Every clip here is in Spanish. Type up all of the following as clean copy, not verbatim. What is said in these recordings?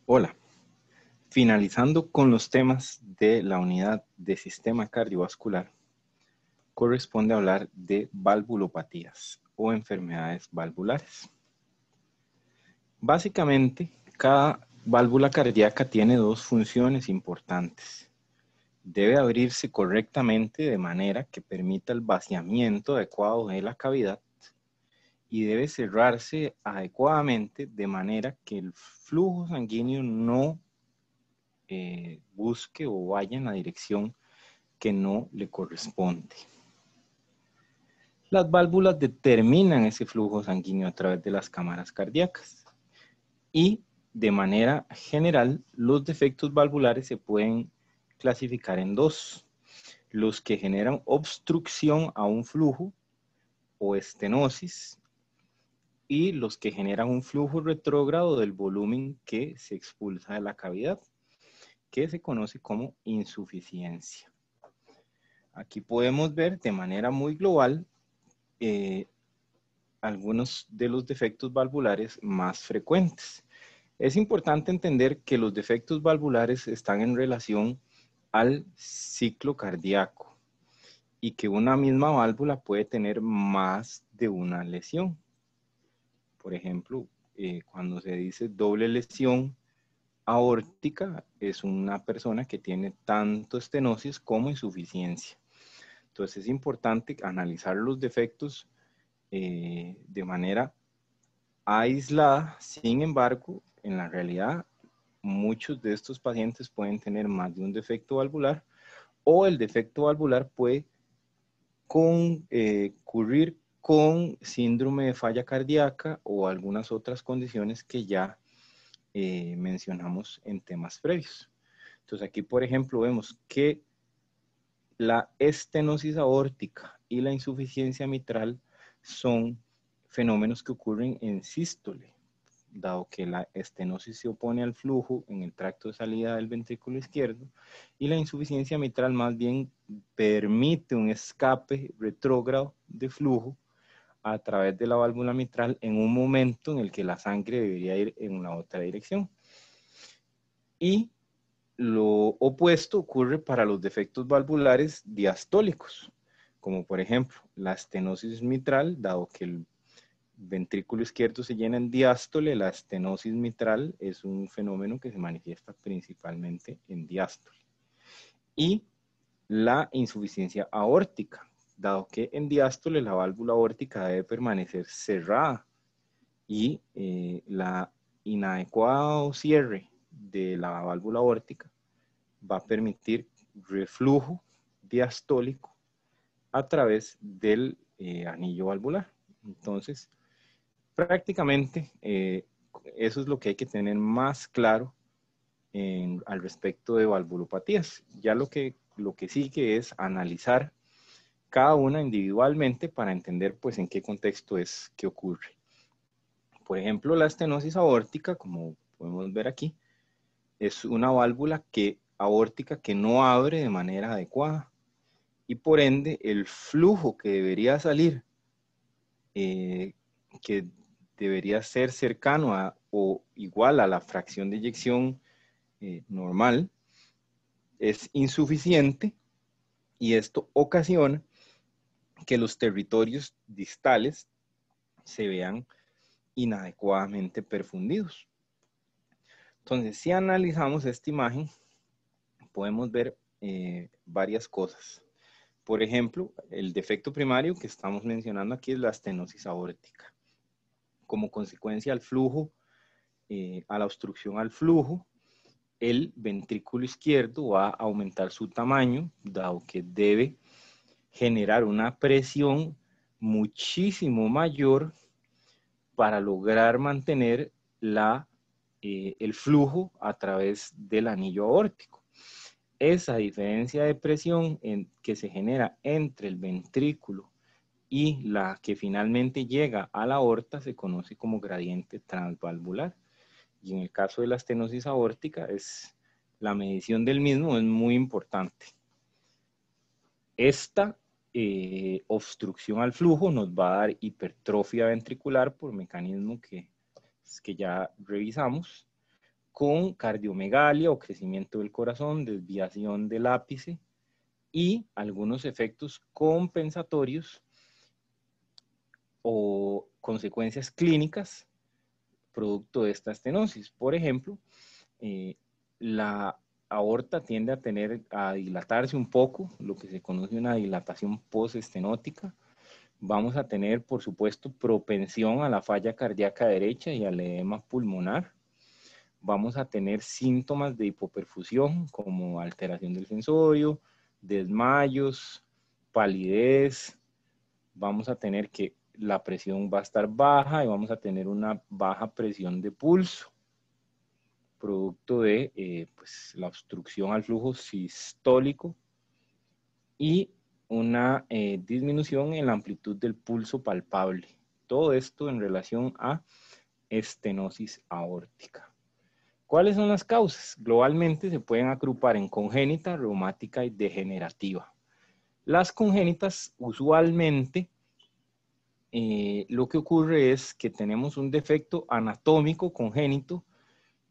Hola, finalizando con los temas de la unidad de sistema cardiovascular, corresponde hablar de valvulopatías o enfermedades valvulares. Básicamente, cada válvula cardíaca tiene dos funciones importantes. Debe abrirse correctamente de manera que permita el vaciamiento adecuado de la cavidad y debe cerrarse adecuadamente de manera que el flujo sanguíneo no busque o vaya en la dirección que no le corresponde. Las válvulas determinan ese flujo sanguíneo a través de las cámaras cardíacas y de manera general los defectos valvulares se pueden clasificar en dos: los que generan obstrucción a un flujo o estenosis y los que generan un flujo retrógrado del volumen que se expulsa de la cavidad, que se conoce como insuficiencia. Aquí podemos ver de manera muy global algunos de los defectos valvulares más frecuentes. Es importante entender que los defectos valvulares están en relación al ciclo cardíaco y que una misma válvula puede tener más de una lesión. Por ejemplo, cuando se dice doble lesión aórtica, es una persona que tiene tanto estenosis como insuficiencia. Entonces es importante analizar los defectos de manera aislada. Sin embargo, en la realidad, muchos de estos pacientes pueden tener más de un defecto valvular o el defecto valvular puede concurrir con síndrome de falla cardíaca o algunas otras condiciones que ya mencionamos en temas previos. Entonces aquí, por ejemplo, vemos que la estenosis aórtica y la insuficiencia mitral son fenómenos que ocurren en sístole, dado que la estenosis se opone al flujo en el tracto de salida del ventrículo izquierdo y la insuficiencia mitral más bien permite un escape retrógrado de flujo a través de la válvula mitral en un momento en el que la sangre debería ir en la otra dirección. Y lo opuesto ocurre para los defectos valvulares diastólicos, como por ejemplo la estenosis mitral, dado que el ventrículo izquierdo se llena en diástole. La estenosis mitral es un fenómeno que se manifiesta principalmente en diástole. Y la insuficiencia aórtica, dado que en diástole la válvula aórtica debe permanecer cerrada y la inadecuado cierre de la válvula aórtica va a permitir reflujo diastólico a través del anillo valvular. Entonces, prácticamente eso es lo que hay que tener más claro al respecto de valvulopatías. Ya lo que sigue es analizar cada una individualmente para entender pues en qué contexto es que ocurre. Por ejemplo, la estenosis aórtica, como podemos ver aquí, es una válvula aórtica que no abre de manera adecuada y por ende el flujo que debería salir, que debería ser cercano a o igual a la fracción de eyección normal, es insuficiente y esto ocasiona que los territorios distales se vean inadecuadamente perfundidos. Entonces, si analizamos esta imagen, podemos ver varias cosas. Por ejemplo, el defecto primario que estamos mencionando aquí es la estenosis aórtica. Como consecuencia al flujo, a la obstrucción al flujo, el ventrículo izquierdo va a aumentar su tamaño, dado que debe generar una presión muchísimo mayor para lograr mantener el flujo a través del anillo aórtico. Esa diferencia de presión que se genera entre el ventrículo y la que finalmente llega a la aorta se conoce como gradiente transvalvular. Y en el caso de la estenosis aórtica, la medición del mismo es muy importante. Esta obstrucción al flujo nos va a dar hipertrofia ventricular por mecanismo que ya revisamos, con cardiomegalia o crecimiento del corazón, desviación del ápice y algunos efectos compensatorios o consecuencias clínicas producto de esta estenosis. Por ejemplo, la aorta tiende a dilatarse un poco, lo que se conoce una dilatación postestenótica. Vamos a tener, por supuesto, propensión a la falla cardíaca derecha y al edema pulmonar. Vamos a tener síntomas de hipoperfusión como alteración del sensorio, desmayos, palidez. Vamos a tener que la presión va a estar baja y vamos a tener una baja presión de pulso, producto de pues, la obstrucción al flujo sistólico y una disminución en la amplitud del pulso palpable. Todo esto en relación a estenosis aórtica. ¿Cuáles son las causas? Globalmente se pueden agrupar en congénita, reumática y degenerativa. Las congénitas usualmente lo que ocurre es que tenemos un defecto anatómico congénito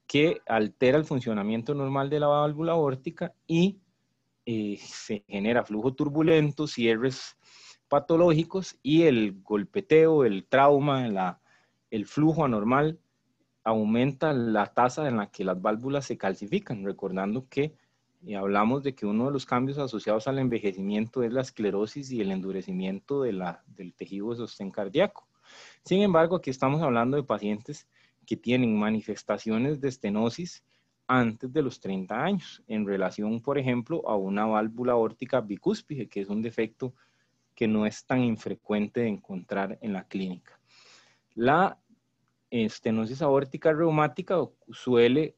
que altera el funcionamiento normal de la válvula aórtica y se genera flujo turbulento, cierres patológicos y el golpeteo, el trauma, el flujo anormal aumenta la tasa en la que las válvulas se calcifican, recordando que hablamos de que uno de los cambios asociados al envejecimiento es la esclerosis y el endurecimiento del tejido de sostén cardíaco. Sin embargo, aquí estamos hablando de pacientes que tienen manifestaciones de estenosis antes de los 30 años, en relación, por ejemplo, a una válvula aórtica bicúspide, que es un defecto que no es tan infrecuente de encontrar en la clínica. La estenosis aórtica reumática suele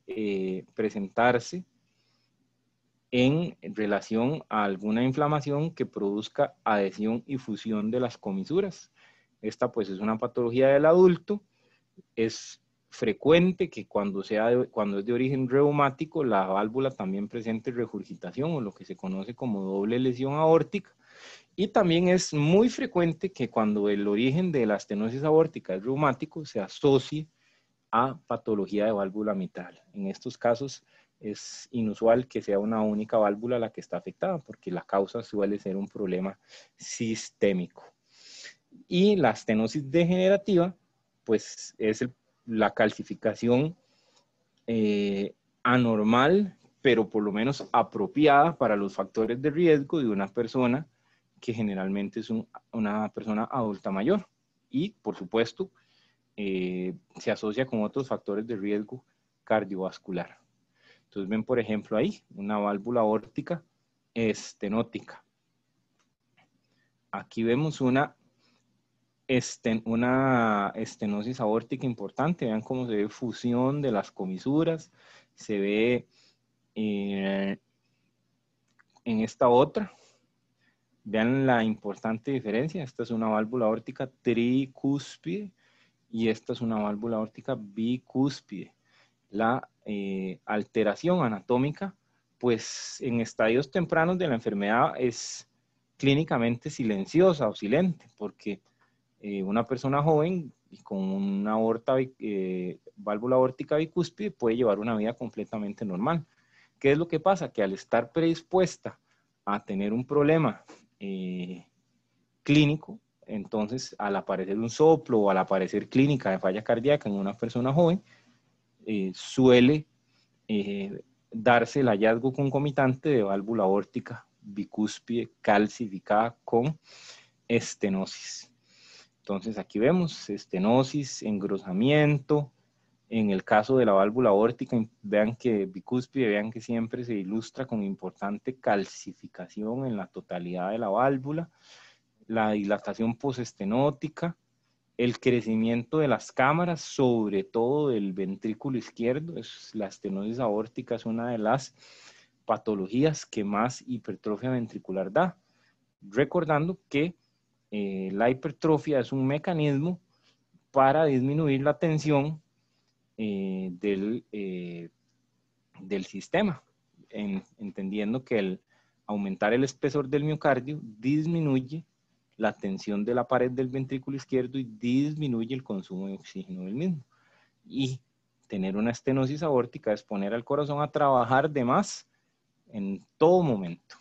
presentarse en relación a alguna inflamación que produzca adhesión y fusión de las comisuras. Esta pues es una patología del adulto. Es frecuente que cuando es de origen reumático, la válvula también presente regurgitación o lo que se conoce como doble lesión aórtica. Y también es muy frecuente que cuando el origen de la estenosis aórtica es reumático, se asocie a patología de válvula mitral. En estos casos es inusual que sea una única válvula la que está afectada, porque la causa suele ser un problema sistémico. Y la estenosis degenerativa, pues es la calcificación anormal, pero por lo menos apropiada para los factores de riesgo de una persona que generalmente es una persona adulta mayor. Y, por supuesto, se asocia con otros factores de riesgo cardiovascular. Entonces ven, por ejemplo, ahí una válvula aórtica estenótica. Aquí vemos una estenosis aórtica importante. Vean cómo se ve fusión de las comisuras. Se ve en esta otra. Vean la importante diferencia. Esta es una válvula aórtica tricúspide y esta es una válvula aórtica bicúspide. La alteración anatómica, pues en estadios tempranos de la enfermedad es clínicamente silenciosa o silente, porque una persona joven y con una válvula aórtica bicúspide puede llevar una vida completamente normal. ¿Qué es lo que pasa? Que al estar predispuesta a tener un problema clínico, entonces al aparecer un soplo o al aparecer clínica de falla cardíaca en una persona joven, suele darse el hallazgo concomitante de válvula aórtica bicúspide calcificada con estenosis. Entonces aquí vemos estenosis, engrosamiento. En el caso de la válvula aórtica, vean que bicúspide, vean que siempre se ilustra con importante calcificación en la totalidad de la válvula, la dilatación postestenótica, el crecimiento de las cámaras, sobre todo del ventrículo izquierdo. La estenosis aórtica es una de las patologías que más hipertrofia ventricular da. Recordando que la hipertrofia es un mecanismo para disminuir la tensión del sistema, entendiendo que el aumentar el espesor del miocardio disminuye la tensión de la pared del ventrículo izquierdo y disminuye el consumo de oxígeno del mismo. Y Tener una estenosis aórtica es poner al corazón a trabajar de más en todo momento.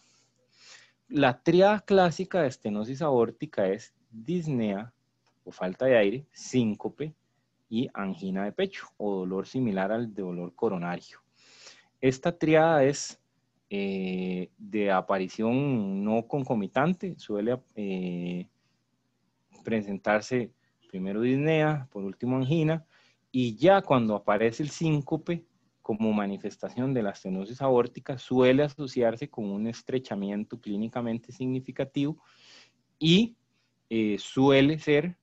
La tríada clásica de estenosis aórtica es disnea o falta de aire, síncope y angina de pecho o dolor similar al de dolor coronario. Esta tríada es de aparición no concomitante, suele presentarse primero disnea, por último angina, y ya cuando aparece el síncope como manifestación de la estenosis aórtica suele asociarse con un estrechamiento clínicamente significativo y suele ser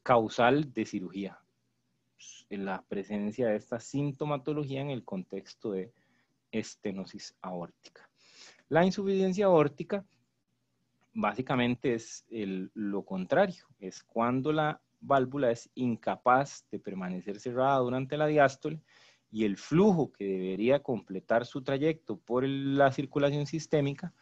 causal de cirugía. La presencia de esta sintomatología en el contexto de estenosis aórtica. La insuficiencia aórtica básicamente es lo contrario, es cuando la válvula es incapaz de permanecer cerrada durante la diástole y el flujo que debería completar su trayecto por la circulación sistémica,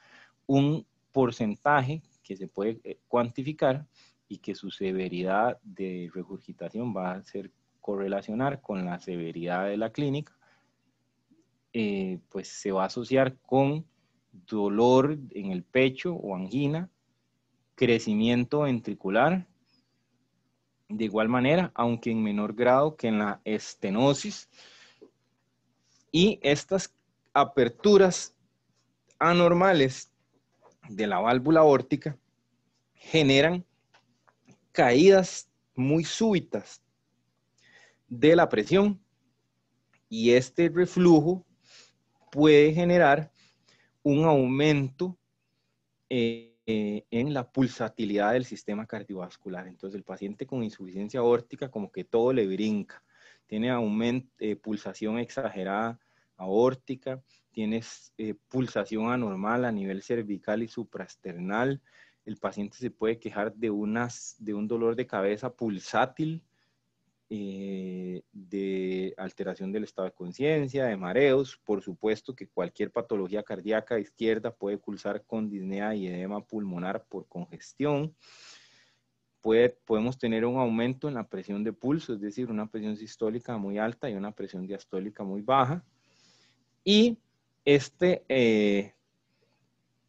un porcentaje que se puede cuantificar y que su severidad de regurgitación va a ser correlacionar con la severidad de la clínica, pues se va a asociar con dolor en el pecho o angina, crecimiento ventricular, de igual manera, aunque en menor grado que en la estenosis, y estas aperturas anormales de la válvula aórtica generan caídas muy súbitas de la presión y este reflujo puede generar un aumento en la pulsatilidad del sistema cardiovascular. Entonces el paciente con insuficiencia aórtica como que todo le brinca, tiene pulsación exagerada aórtica, tiene pulsación anormal a nivel cervical y supraesternal. El paciente se puede quejar de un dolor de cabeza pulsátil, de alteración del estado de conciencia, de mareos. Por supuesto que cualquier patología cardíaca izquierda puede cursar con disnea y edema pulmonar por congestión. Podemos tener un aumento en la presión de pulso, es decir, una presión sistólica muy alta y una presión diastólica muy baja. Y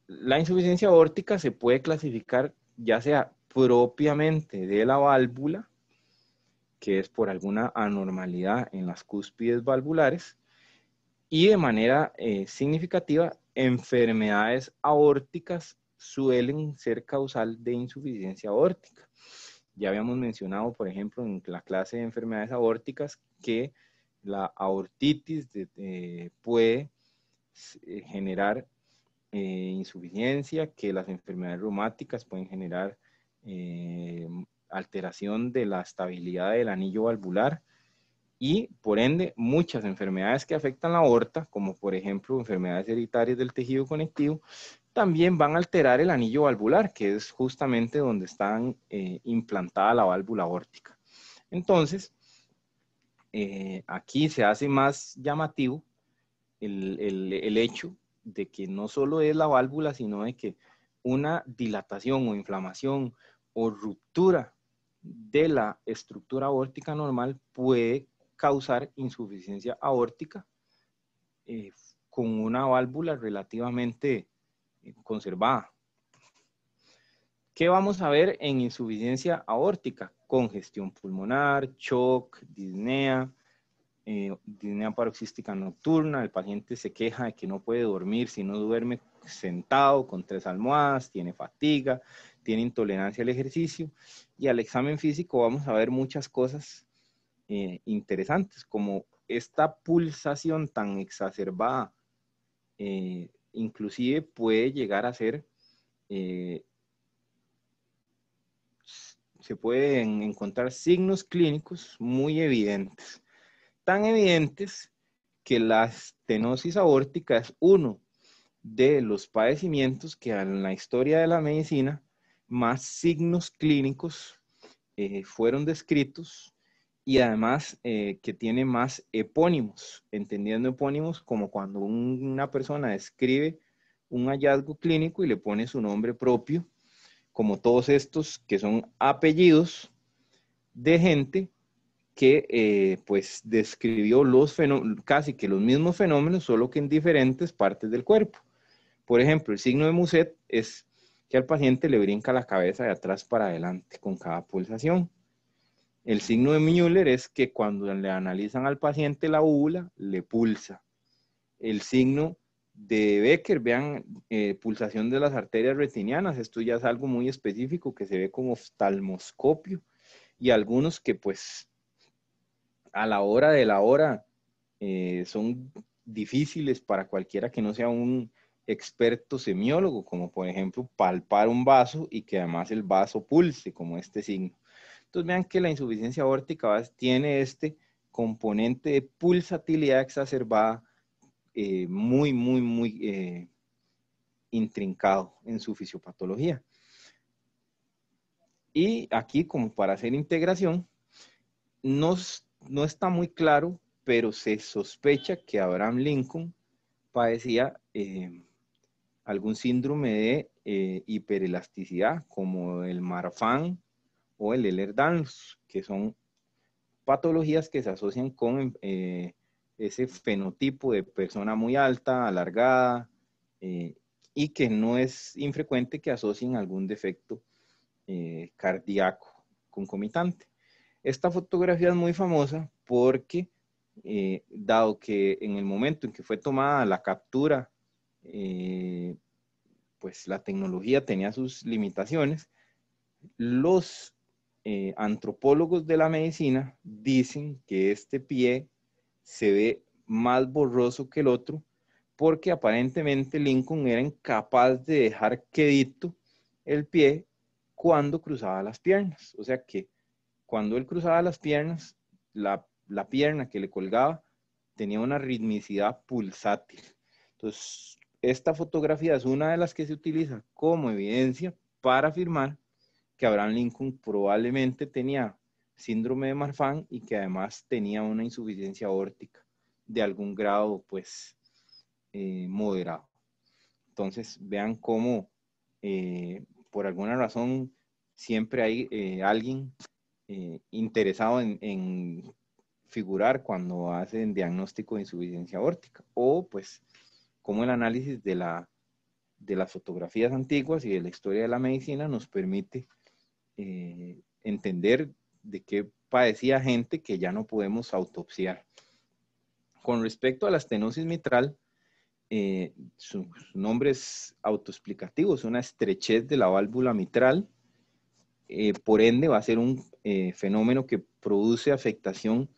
la insuficiencia aórtica se puede clasificar ya sea propiamente de la válvula, que es por alguna anormalidad en las cúspides valvulares, y de manera significativa, enfermedades aórticas suelen ser causal de insuficiencia aórtica. Ya habíamos mencionado, por ejemplo, en la clase de enfermedades aórticas que la aortitis puede generar insuficiencia, que las enfermedades reumáticas pueden generar alteración de la estabilidad del anillo valvular y por ende muchas enfermedades que afectan la aorta, como por ejemplo enfermedades hereditarias del tejido conectivo, también van a alterar el anillo valvular, que es justamente donde está implantada la válvula aórtica. Entonces, aquí se hace más llamativo el hecho de que no solo es la válvula, sino de que una dilatación o inflamación o ruptura de la estructura aórtica normal puede causar insuficiencia aórtica con una válvula relativamente conservada. ¿Qué vamos a ver en insuficiencia aórtica? Congestión pulmonar, shock, disnea, disnea paroxística nocturna. El paciente se queja de que no puede dormir si no duerme sentado con 3 almohadas, tiene fatiga, tiene intolerancia al ejercicio. Y al examen físico vamos a ver muchas cosas interesantes, como esta pulsación tan exacerbada, inclusive puede llegar a ser, se pueden encontrar signos clínicos muy evidentes, tan evidentes que la estenosis aórtica es uno de los padecimientos que en la historia de la medicina más signos clínicos fueron descritos y además que tiene más epónimos, entendiendo epónimos como cuando una persona escribe un hallazgo clínico y le pone su nombre propio, como todos estos que son apellidos de gente que pues describió casi que los mismos fenómenos, solo que en diferentes partes del cuerpo. Por ejemplo, el signo de Muset es que al paciente le brinca la cabeza de atrás para adelante con cada pulsación. El signo de Müller es que cuando le analizan al paciente la úvula, le pulsa. El signo de Becker, vean, pulsación de las arterias retinianas, esto ya es algo muy específico que se ve como oftalmoscopio, y algunos que pues a la hora de la hora son difíciles para cualquiera que no sea un experto semiólogo, como por ejemplo palpar un vaso y que además el vaso pulse, como este signo. Entonces vean que la insuficiencia aórtica tiene este componente de pulsatilidad exacerbada muy intrincado en su fisiopatología. Y aquí, como para hacer integración, no está muy claro, pero se sospecha que Abraham Lincoln padecía algún síndrome de hiperelasticidad, como el Marfan o el Ehlers-Danlos, que son patologías que se asocian con ese fenotipo de persona muy alta, alargada, y que no es infrecuente que asocien algún defecto cardíaco concomitante. Esta fotografía es muy famosa porque, dado que en el momento en que fue tomada la captura, pues la tecnología tenía sus limitaciones, los antropólogos de la medicina dicen que este pie se ve más borroso que el otro porque aparentemente Lincoln era incapaz de dejar quedito el pie cuando cruzaba las piernas. O sea que cuando él cruzaba las piernas, la pierna que le colgaba tenía una ritmicidad pulsátil. Entonces, esta fotografía es una de las que se utiliza como evidencia para afirmar que Abraham Lincoln probablemente tenía síndrome de Marfan y que además tenía una insuficiencia aórtica de algún grado, pues, moderado. Entonces, vean cómo, por alguna razón, siempre hay alguien interesado en figurar cuando hacen diagnóstico de insuficiencia aórtica, o pues como el análisis de las fotografías antiguas y de la historia de la medicina nos permite entender de qué padecía gente que ya no podemos autopsiar. Con respecto a la estenosis mitral, su nombre es autoexplicativo, es una estrechez de la válvula mitral, por ende va a ser un fenómeno que produce afectación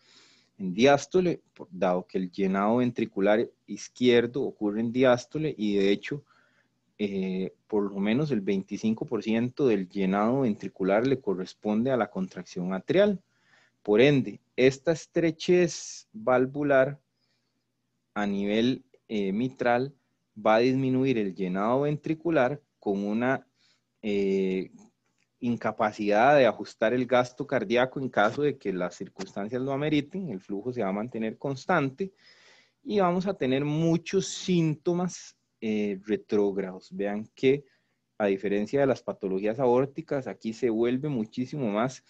en diástole, dado que el llenado ventricular izquierdo ocurre en diástole y de hecho por lo menos el 25% del llenado ventricular le corresponde a la contracción atrial. Por ende, esta estrechez valvular a nivel mitral va a disminuir el llenado ventricular con una incapacidad de ajustar el gasto cardíaco en caso de que las circunstancias lo ameriten, el flujo se va a mantener constante y vamos a tener muchos síntomas retrógrados. Vean que a diferencia de las patologías aórticas, aquí se vuelve muchísimo más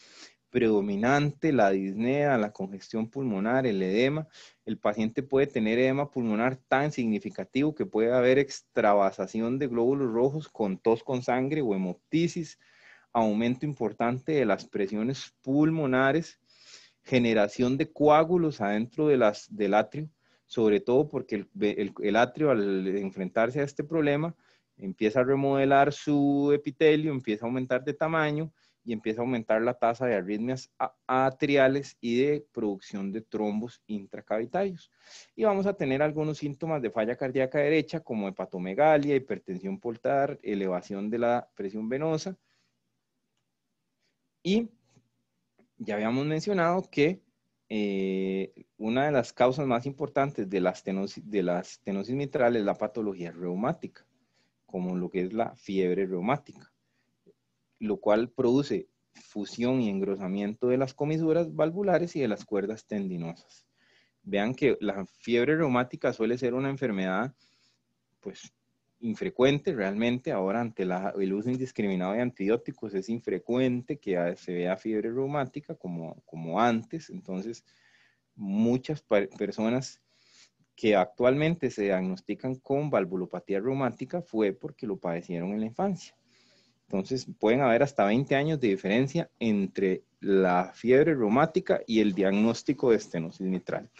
predominante la disnea, la congestión pulmonar, el edema. El paciente puede tener edema pulmonar tan significativo que puede haber extravasación de glóbulos rojos con tos con sangre o hemoptisis, aumento importante de las presiones pulmonares, generación de coágulos adentro del atrio, sobre todo porque el atrio al enfrentarse a este problema empieza a remodelar su epitelio, empieza a aumentar de tamaño y empieza a aumentar la tasa de arritmias atriales y de producción de trombos intracavitarios. Y vamos a tener algunos síntomas de falla cardíaca derecha como hepatomegalia, hipertensión portal, elevación de la presión venosa. Y ya habíamos mencionado que una de las causas más importantes de la estenosis mitral es la patología reumática, como lo que es la fiebre reumática, lo cual produce fusión y engrosamiento de las comisuras valvulares y de las cuerdas tendinosas. Vean que la fiebre reumática suele ser una enfermedad, pues, infrecuente realmente. Ahora ante el uso indiscriminado de antibióticos es infrecuente que se vea fiebre reumática como antes. Entonces, muchas personas que actualmente se diagnostican con valvulopatía reumática fue porque lo padecieron en la infancia. Entonces, pueden haber hasta 20 años de diferencia entre la fiebre reumática y el diagnóstico de estenosis mitral.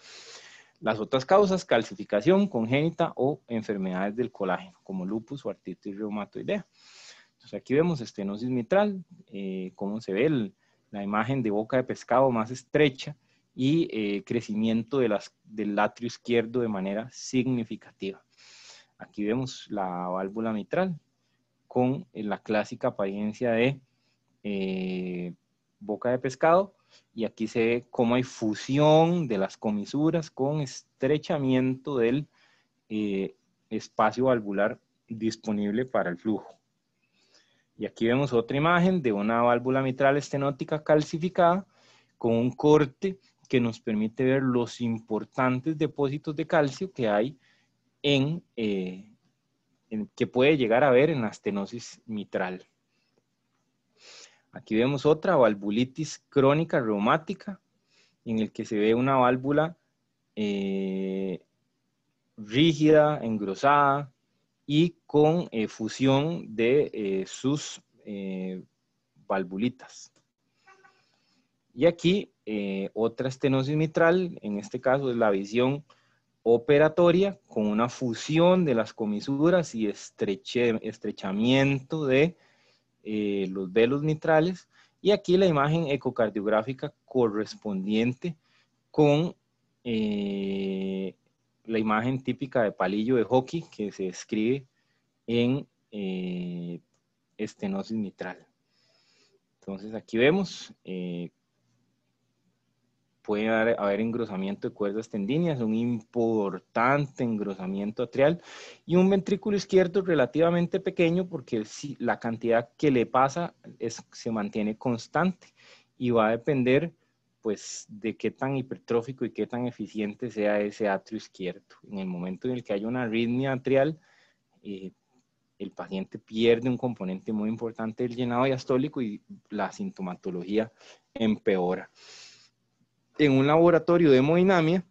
Las otras causas, calcificación congénita o enfermedades del colágeno, como lupus o artritis reumatoidea. Entonces, aquí vemos estenosis mitral, cómo se ve la imagen de boca de pescado más estrecha y crecimiento del atrio izquierdo de manera significativa. Aquí vemos la válvula mitral con la clásica apariencia de boca de pescado, y aquí se ve cómo hay fusión de las comisuras con estrechamiento del espacio valvular disponible para el flujo. Y aquí vemos otra imagen de una válvula mitral estenótica calcificada con un corte que nos permite ver los importantes depósitos de calcio que hay que puede llegar a ver en la estenosis mitral. Aquí vemos otra valvulitis crónica reumática en el que se ve una válvula rígida, engrosada y con fusión de sus valvulitas. Y aquí otra estenosis mitral, en este caso es la visión operatoria con una fusión de las comisuras y estrechamiento de los velos mitrales, y aquí la imagen ecocardiográfica correspondiente con la imagen típica de palillo de hockey que se describe en estenosis mitral. Entonces aquí vemos, puede haber engrosamiento de cuerdas tendíneas, un importante engrosamiento atrial y un ventrículo izquierdo relativamente pequeño porque la cantidad que le pasa se mantiene constante y va a depender pues de qué tan hipertrófico y qué tan eficiente sea ese atrio izquierdo. En el momento en el que haya una arritmia atrial, el paciente pierde un componente muy importante del llenado diastólico y la sintomatología empeora. En un laboratorio de hemodinamia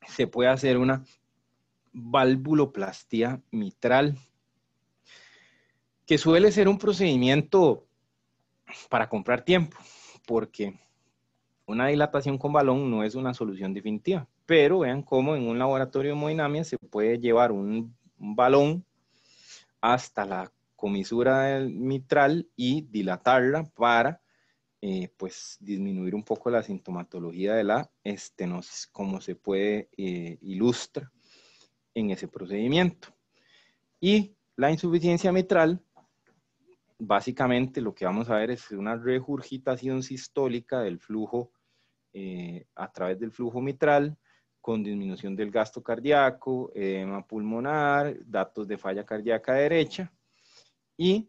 se puede hacer una valvuloplastia mitral, que suele ser un procedimiento para comprar tiempo, porque una dilatación con balón no es una solución definitiva. Pero vean cómo en un laboratorio de hemodinamia se puede llevar un balón hasta la comisura mitral y dilatarla para pues disminuir un poco la sintomatología de la estenosis, como se puede ilustrar en ese procedimiento. Y la insuficiencia mitral, básicamente lo que vamos a ver es una regurgitación sistólica del flujo a través del flujo mitral, con disminución del gasto cardíaco, edema pulmonar, datos de falla cardíaca derecha, y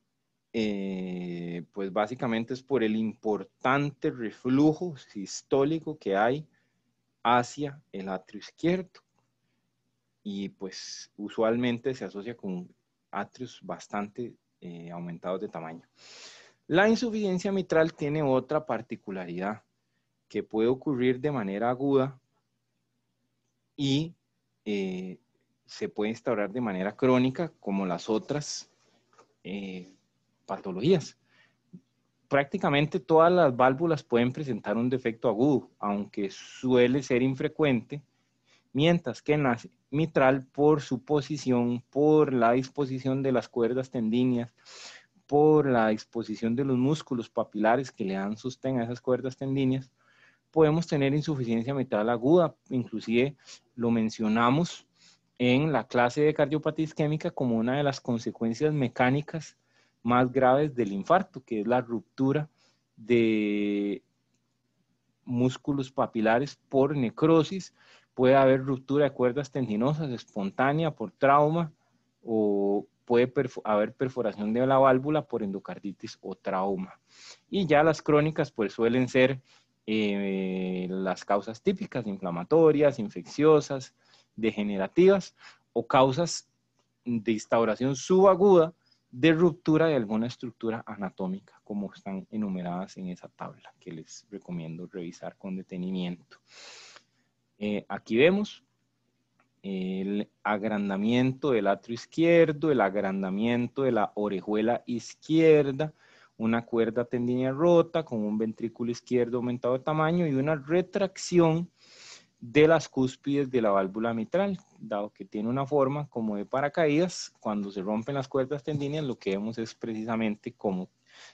pues básicamente es por el importante reflujo sistólico que hay hacia el atrio izquierdo, y pues usualmente se asocia con atrios bastante aumentados de tamaño. La insuficiencia mitral tiene otra particularidad, que puede ocurrir de manera aguda y se puede instaurar de manera crónica como las otras patologías. Prácticamente todas las válvulas pueden presentar un defecto agudo, aunque suele ser infrecuente, mientras que en la mitral, por su posición, por la disposición de las cuerdas tendíneas, por la disposición de los músculos papilares que le dan sostén a esas cuerdas tendíneas, podemos tener insuficiencia mitral aguda. Inclusive lo mencionamos en la clase de cardiopatía isquémica como una de las consecuencias mecánicas más graves del infarto, que es la ruptura de músculos papilares por necrosis. Puede haber ruptura de cuerdas tendinosas espontánea por trauma, o puede haber perforación de la válvula por endocarditis o trauma. Y ya las crónicas pues suelen ser las causas típicas, inflamatorias, infecciosas, degenerativas, o causas de instauración subaguda de ruptura de alguna estructura anatómica, como están enumeradas en esa tabla que les recomiendo revisar con detenimiento. Aquí vemos el agrandamiento del atrio izquierdo, el agrandamiento de la orejuela izquierda, una cuerda tendinea rota con un ventrículo izquierdo aumentado de tamaño y una retracción de las cúspides de la válvula mitral, dado que tiene una forma como de paracaídas. Cuando se rompen las cuerdas tendíneas, lo que vemos es precisamente cómo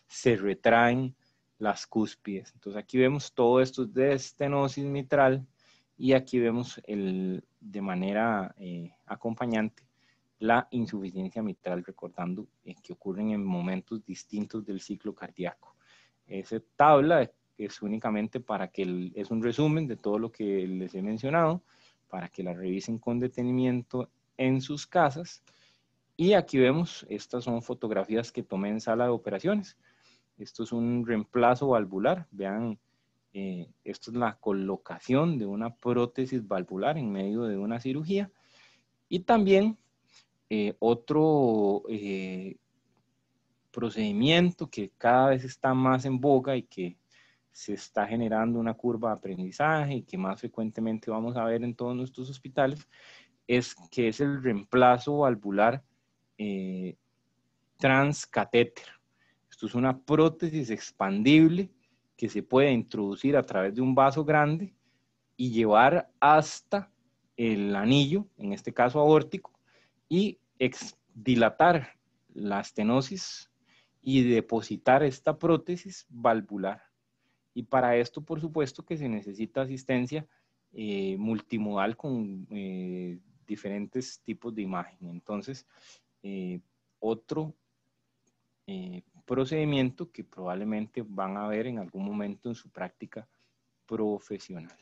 se retraen las cúspides. Entonces aquí vemos todo esto de estenosis mitral y aquí vemos de manera acompañante la insuficiencia mitral, recordando que ocurren en momentos distintos del ciclo cardíaco. Esa tabla es únicamente para que es un resumen de todo lo que les he mencionado, para que la revisen con detenimiento en sus casas. Y aquí vemos, estas son fotografías que tomé en sala de operaciones. Esto es un reemplazo valvular. Vean, esto es la colocación de una prótesis valvular en medio de una cirugía. Y también otro procedimiento que cada vez está más en boga y que se está generando una curva de aprendizaje y que más frecuentemente vamos a ver en todos nuestros hospitales, es el reemplazo valvular transcatéter. Esto es una prótesis expandible que se puede introducir a través de un vaso grande y llevar hasta el anillo, en este caso aórtico, y dilatar la estenosis y depositar esta prótesis valvular. Y para esto, por supuesto, que se necesita asistencia multimodal con diferentes tipos de imagen. Entonces, otro procedimiento que probablemente van a ver en algún momento en su práctica profesional.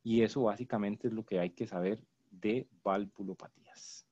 Y eso básicamente es lo que hay que saber de valvulopatías.